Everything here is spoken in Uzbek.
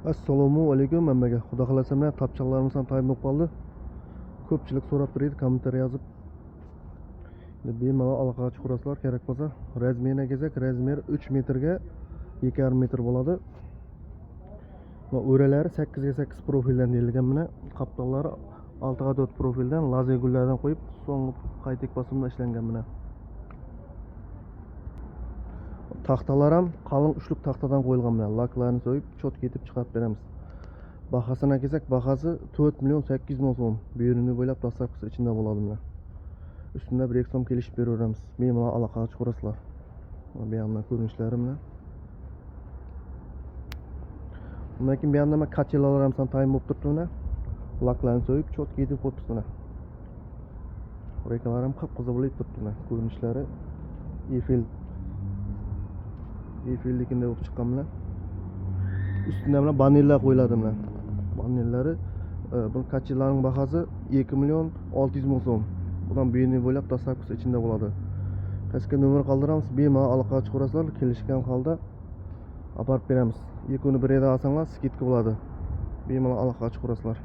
Assalomu alaykum hammaga. Xudo xolasa men tapchaqlarimiz ham tayyor bo'lib qoldi. Ko'pchilik so'rab turadi, kommentariy yozib. Bemalol aloqaga chiqarasizlar, kerak bo'lsa. Razmerini kelsak, razmer 3 metrga 2,5 metr bo'ladi. Va o'ralari 8 ga 8 profildan deyilgan buni. Qaptoqlari 6 ga 4 profildan lazer gullardan qo'yib, so'nggi qaytik bosimda ishlangan buni. Taxtalar ham qalin uchlik taxtadan qo'yilgan bilan laklarni so'yib, cho'tga etib chiqarib beramiz. Bahasına kelsak, bahası 4 milyon 800 ming so'm. Bu yerni bo'ylab dastavkasi ichida bo'ladi mana. Ustida bir so'm kelishib beraveramiz. Bemalol aloqaga chiqarasizlar. Bu yerda ko'rinishlari bilan. Undan keyin bu yerda men kachelar ham tayyor bo'lib turibdi mana. Laklarni so'yib, cho'tga etib qo'yibmiz mana. Rekalar ham qip-qizil bo'lib turibdi mana. Ko'rinishlari Eiffel'likinde bo'lib chiqqan bilan. Ustida mana bannerlar qo'yiladi mana. Bannerlari bu kachelarning bahasi 2 milyon 600 ming so'm. Bundan buyini bo'ylab dastavkasi ichida bo'ladi. Pastga nomer qoldiramiz, bemalol aloqaga chiqarasizlar, kelishgan holda olib beramiz. Yakuni bir yerda olsanglar skidka bo'ladi. Bemalol aloqaga chiqarasizlar.